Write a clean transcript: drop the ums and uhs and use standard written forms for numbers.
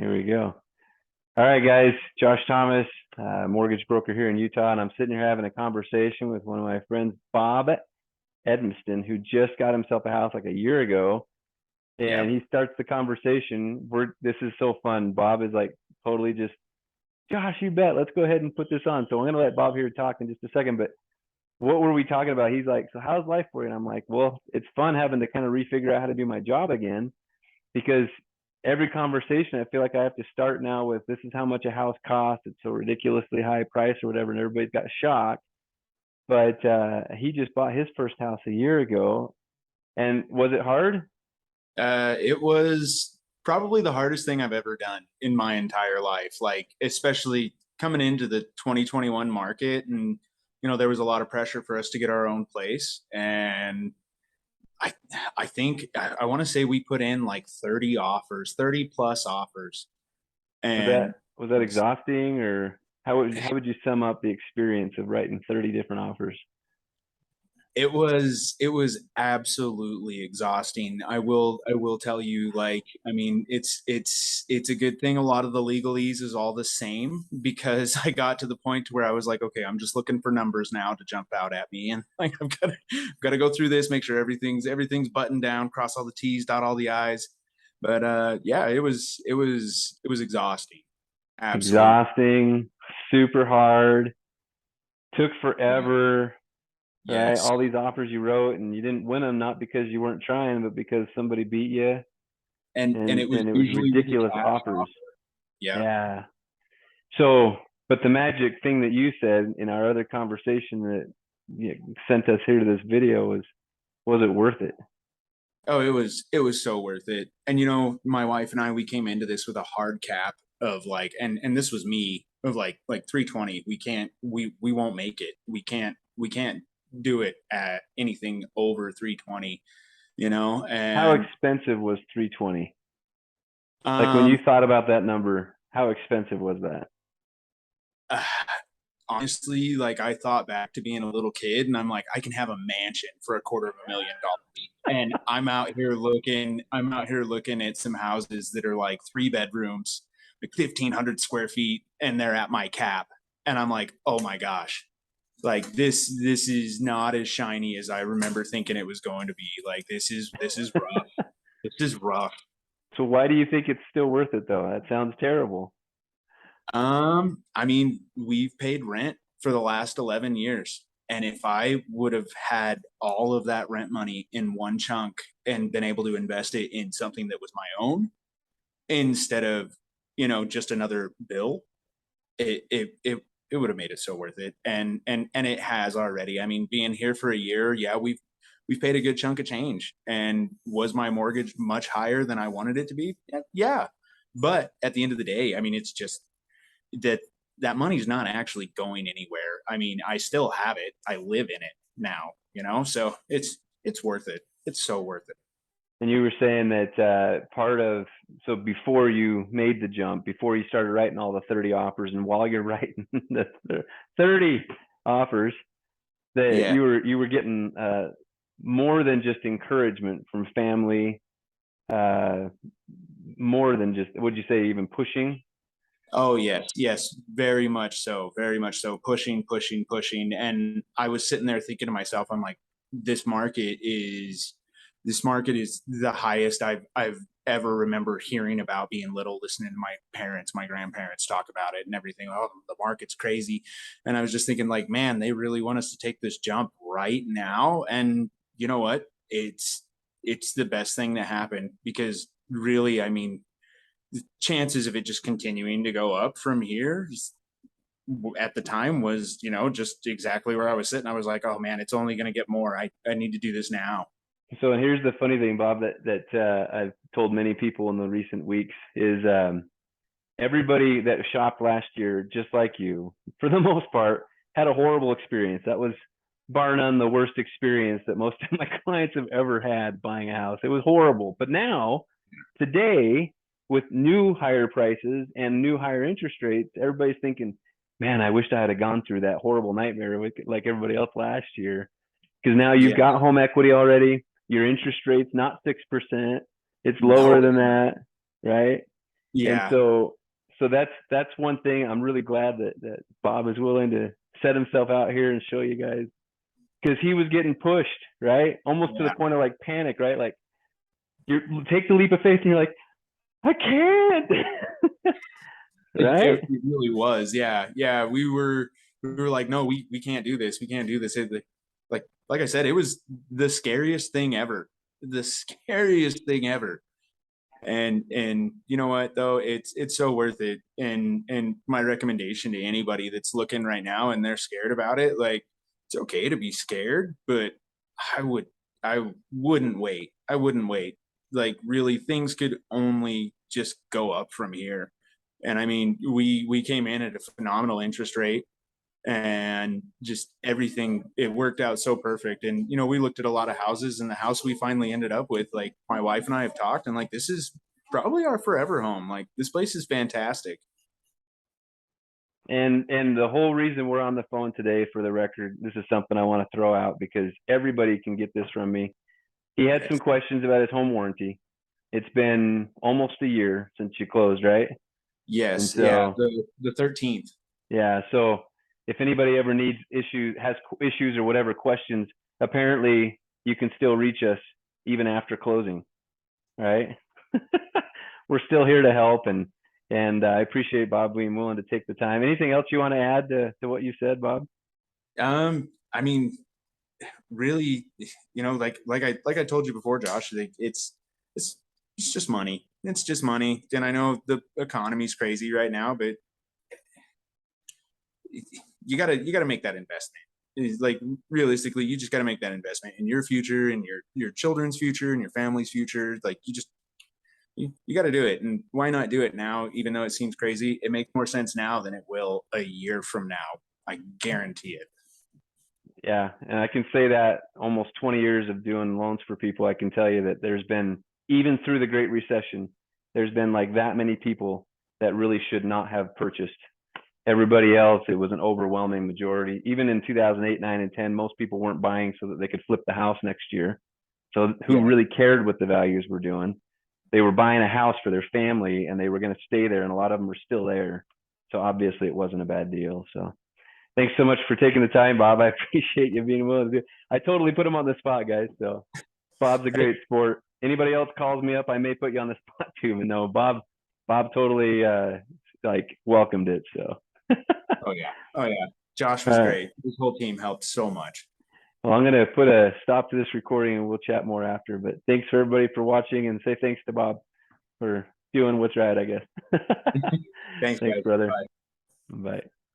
Here we go. All right, guys. Josh Thomas, mortgage broker here in Utah, and I'm sitting here having a conversation with one of my friends, Bob Edmiston, who just got himself a house like a year ago. Yeah. And he starts the conversation. This is so fun. Bob is like totally just, Josh, you bet. Let's go ahead and put this on. So I'm going to let Bob here talk in just a second. But what were we talking about? He's like, so how's life for you? And I'm like, well, it's fun having to kind of refigure out how to do my job again, because every conversation I feel like I have to start now with, this is how much a house costs, it's so ridiculously high price or whatever, and everybody's got shocked. But he just bought his first house a year ago. And was it hard? It was probably the hardest thing I've ever done in my entire life. Like, especially coming into the 2021 market, and there was a lot of pressure for us to get our own place. And I I think I want to say we put in like 30 offers, 30 plus offers. was And that was that exhausting, or how would you sum up the experience of writing 30 different offers? it was absolutely exhausting. I will tell you, like, I mean, it's a good thing a lot of the legalese is all the same, because I got to the point where I was like, okay, I'm just looking for numbers now to jump out at me, and like I've got to go through this, make sure everything's buttoned down, cross all the T's, dot all the I's. But yeah, it was exhausting. Absolutely. Exhausting, super hard, took Yeah. forever, right? Yes. All these offers you wrote and you didn't win them, not because you weren't trying, but because somebody beat you. And and it was and it was usually with a ridiculous cash offers. offer. Yeah. Yeah. So, but the magic thing that you said in our other conversation that sent us here to this video was it worth it? Oh, it was so worth it. And my wife and I, we came into this with a hard cap of like, and this was me, of like 320. We won't make it. We can't do it at anything over 320, How and expensive was 320? Like when um you thought about that number, how expensive was that? honestly, like, I thought back to being a little kid, and I'm like, I can have a mansion for $250,000. And I'm out here looking at some houses that are like 3 bedrooms, like 1,500 square feet, and they're at my cap. And I'm like, oh my gosh, like, this is not as shiny as I remember thinking it was going to be. Like, this is rough. This is rough. So why do you think it's still worth it though? That sounds terrible. I mean, we've paid rent for the last 11 years. And if I would have had all of that rent money in one chunk and been able to invest it in something that was my own, instead of, just another bill, it would have made it so worth it. And it has already. I mean, being here for a year, yeah, we've paid a good chunk of change. And was my mortgage much higher than I wanted it to be? Yeah. But at the end of the day, I mean, it's just that that money's not actually going anywhere. I mean, I still have it. I live in it now, so it's worth it. It's so worth it. And you were saying that so before you made the jump, before you started writing all the 30 offers, and while you're writing the 30 offers, that Yeah. you were getting more than just encouragement from family, uh, more than just, would you say, even pushing? Oh yes, yes, very much so, very much so. Pushing, pushing, pushing. And I was sitting there thinking to myself, I'm like, this market is this market is the highest I've ever remember hearing about, being little, listening to my parents, my grandparents talk about it and everything. Oh, the market's crazy. And I was just thinking, like, man, they really want us to take this jump right now. And you know what? It's the best thing to happen, because really, I mean, the chances of it just continuing to go up from here at the time was, just exactly where I was sitting. I was like, oh man, it's only going to get more. I need to do this now. So, and here's the funny thing, Bob, that I've told many people in the recent weeks is everybody that shopped last year, just like you, for the most part, had a horrible experience. That was bar none the worst experience that most of my clients have ever had buying a house. It was horrible. But now, today, with new higher prices and new higher interest rates, everybody's thinking, man, I wish I had gone through that horrible nightmare like everybody else last year. Because now you've Yeah. got home equity already. Your interest rate's not 6%. It's No. lower than that, right? And Yeah. so that's one thing. I'm really glad that Bob is willing to set himself out here and show you guys, because he was getting pushed, right? Almost to the Yeah. point of like panic, right? Like you take the leap of faith and you're like, I can't. Right? It really was. Yeah. Yeah. We were like, no, we can't do this. We can't do this. Like I said, it was the scariest thing ever. The scariest thing ever. And you know what though, it's so worth it. And my recommendation to anybody that's looking right now and they're scared about it, like it's okay to be scared, but I would I wouldn't wait. I wouldn't wait. Like really, things could only just go up from here. And I mean, we came in at a phenomenal interest rate, and just everything, it worked out so perfect. And we looked at a lot of houses, and the house we finally ended up with, like my wife and I have talked, and like this is probably our forever home. Like this place is fantastic. And the whole reason we're on the phone today, for the record, this is something I want to throw out because everybody can get this from me. He had some Yes. questions about his home warranty. It's been almost a year since you closed, right? And Yes. Yeah. so, The 13th. yeah, so if anybody ever has issues or whatever questions, apparently you can still reach us even after closing, right? We're still here to help, and I appreciate Bob being willing to take the time. Anything else you want to add to what you said, Bob? I mean, really, like I told you before, Josh, like it's it's just money. It's just money. And I know the economy's crazy right now, but you gotta make that investment. It's like realistically, you just gotta make that investment in your future and your children's future and your family's future. Like you got to do it. And why not do it now? Even though it seems crazy, it makes more sense now than it will a year from now. I guarantee it. Yeah, and I can say that almost 20 years of doing loans for people, I can tell you that there's been, even through the Great Recession, there's been like that many people that really should not have purchased. Everybody else, it was an overwhelming majority. Even in 2008, 9, and 10, most people weren't buying so that they could flip the house next year. So who Yeah. really cared what the values were doing? They were buying a house for their family and they were going to stay there, and a lot of them were still there. So obviously it wasn't a bad deal. So thanks so much for taking the time, Bob. I appreciate you being willing to do it. I totally put him on the spot, guys. So Bob's a great sport. Anybody else calls me up, I may put you on the spot too. But no, Bob totally like welcomed it. So Oh yeah. Oh yeah. Josh was all right. great. His whole team helped so much. Well, I'm gonna put a stop to this recording and we'll chat more after. But thanks for everybody for watching, and say thanks to Bob for doing what's right, I guess. Thanks, Thanks, guys. brother. Bye. Bye.